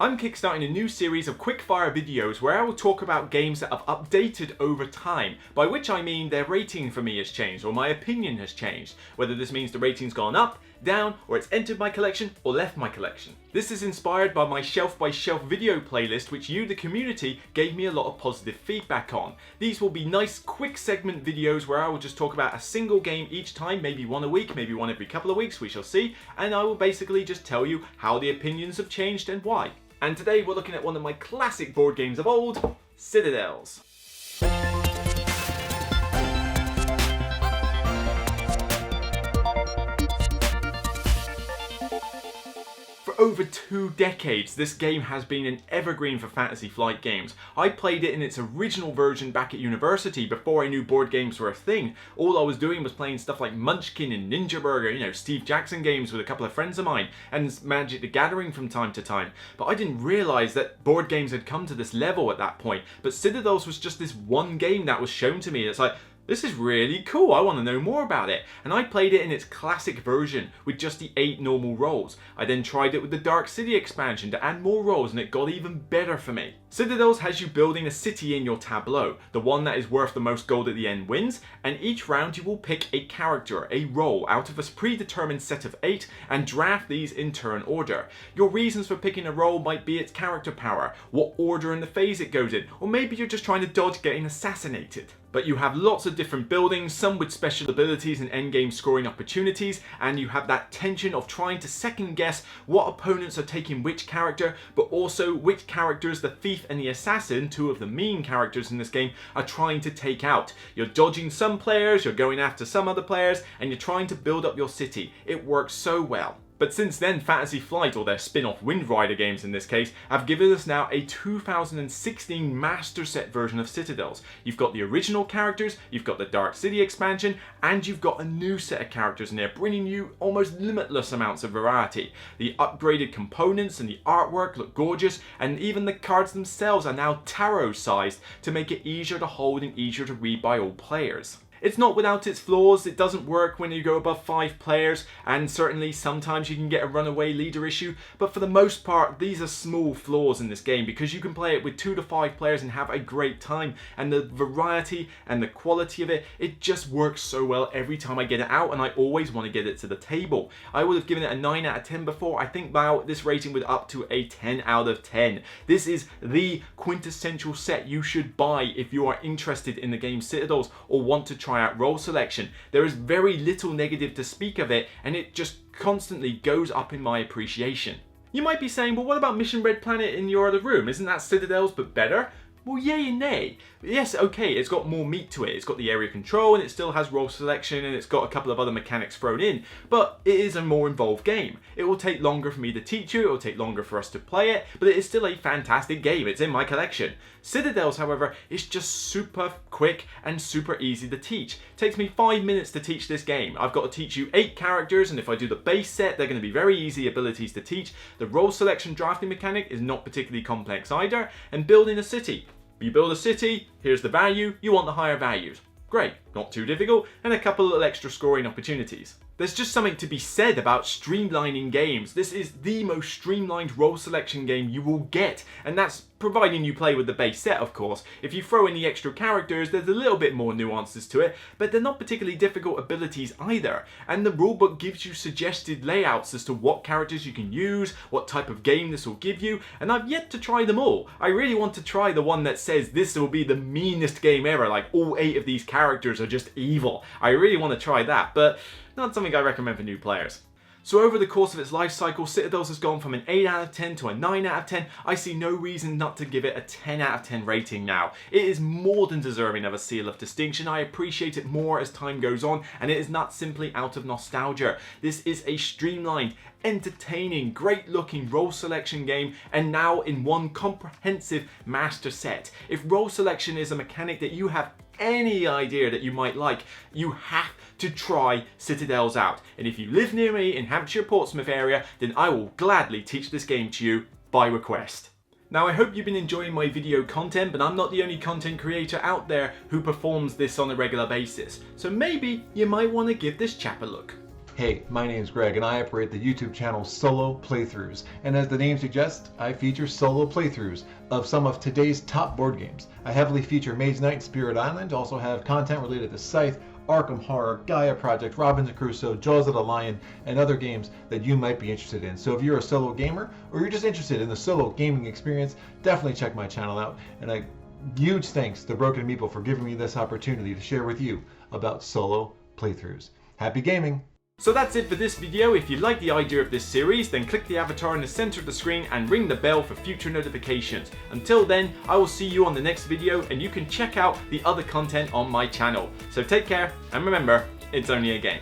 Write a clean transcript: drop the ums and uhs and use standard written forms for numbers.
I'm kickstarting a new series of quickfire videos where I will talk about games that have updated over time, by which I mean their rating for me has changed or my opinion has changed, whether this means the rating's gone up, down, or it's entered my collection or left my collection. This is inspired by my shelf by shelf video playlist, which you, the community, gave me a lot of positive feedback on. These will be nice quick segment videos where I will just talk about a single game each time, maybe one a week, maybe one every couple of weeks, we shall see, and I will basically just tell you how the opinions have changed and why. And today we're looking at one of my classic board games of old, Citadels. For over 2 decades, this game has been an evergreen for Fantasy Flight games. I played it in its original version back at university before I knew board games were a thing. All I was doing was playing stuff like Munchkin and Ninja Burger, Steve Jackson games with a couple of friends of mine, and Magic the Gathering from time to time. But I didn't realise that board games had come to this level at that point. But Citadels was just this one game that was shown to me. It's like, this is really cool, I want to know more about it. And I played it in its classic version with just the 8 normal rolls. I then tried it with the Dark City expansion to add more rolls, and it got even better for me. Citadels has you building a city in your tableau. The one that is worth the most gold at the end wins, and each round you will pick a character, a role, out of a predetermined set of 8 and draft these in turn order. Your reasons for picking a role might be its character power, what order in the phase it goes in, or maybe you're just trying to dodge getting assassinated. But you have lots of different buildings, some with special abilities and endgame scoring opportunities, and you have that tension of trying to second guess what opponents are taking which character, but also which characters the thief and the assassin, 2 of the mean characters in this game, are trying to take out. You're dodging some players, you're going after some other players, and you're trying to build up your city. It works so well. But since then, Fantasy Flight, or their spin-off Wind Rider games in this case, have given us now a 2016 Master Set version of Citadels. You've got the original characters, you've got the Dark City expansion, and you've got a new set of characters in there, bringing you almost limitless amounts of variety. The upgraded components and the artwork look gorgeous, and even the cards themselves are now tarot-sized to make it easier to hold and easier to read by all players. It's not without its flaws. It doesn't work when you go above 5 players, and certainly sometimes you can get a runaway leader issue, but for the most part these are small flaws in this game because you can play it with 2 to 5 players and have a great time, and the variety and the quality of it, it just works so well every time I get it out, and I always want to get it to the table. I would have given it a 9 out of 10 before. I think now this rating would up to a 10 out of 10. This is the quintessential set you should buy if you are interested in the game Citadels or want to try out role selection. There is very little negative to speak of it, and it just constantly goes up in my appreciation. You might be saying, well, what about Mission Red Planet in your other room? Isn't that Citadels but better? Well, yay and nay. Yes, okay, it's got more meat to it. It's got the area control, and it still has role selection, and it's got a couple of other mechanics thrown in, but it is a more involved game. It will take longer for me to teach you, it will take longer for us to play it, but it is still a fantastic game. It's in my collection. Citadels, however, is just super quick and super easy to teach. It takes me 5 minutes to teach this game. I've got to teach you 8 characters, and if I do the base set, they're going to be very easy abilities to teach. The role selection drafting mechanic is not particularly complex either, and building a city. You build a city, here's the value, you want the higher values. Great, not too difficult, and a couple of extra scoring opportunities. There's just something to be said about streamlining games. This is the most streamlined role selection game you will get, and that's providing you play with the base set, of course. If you throw in the extra characters, there's a little bit more nuances to it, but they're not particularly difficult abilities either. And the rulebook gives you suggested layouts as to what characters you can use, what type of game this will give you, and I've yet to try them all. I really want to try the one that says this will be the meanest game ever, like all 8 of these characters are just evil. I really want to try that, but not something I recommend for new players. So over the course of its life cycle, Citadels has gone from an 8 out of 10 to a 9 out of 10. I see no reason not to give it a 10 out of 10 rating now. It is more than deserving of a seal of distinction. I appreciate it more as time goes on, and it is not simply out of nostalgia. This is a streamlined, entertaining, great looking role selection game, and now in one comprehensive master set. If role selection is a mechanic that you have any idea that you might like, you have to try Citadels out. And if you live near me in Hampshire, Portsmouth area, then I will gladly teach this game to you by request. Now, I hope you've been enjoying my video content, but I'm not the only content creator out there who performs this on a regular basis. So maybe you might want to give this chap a look. Hey, my name's Greg and I operate the YouTube channel Solo Playthroughs. And as the name suggests, I feature solo playthroughs of some of today's top board games. I heavily feature Maze Knight and Spirit Island, also have content related to Scythe, Arkham Horror, Gaia Project, Robinson Crusoe, Jaws of the Lion, and other games that you might be interested in. So if you're a solo gamer or you're just interested in the solo gaming experience, definitely check my channel out. And a huge thanks to Broken Meeple for giving me this opportunity to share with you about solo playthroughs. Happy gaming! So that's it for this video. If you like the idea of this series, then click the avatar in the center of the screen and ring the bell for future notifications. Until then, I will see you on the next video, and you can check out the other content on my channel. So take care, and remember, it's only a game.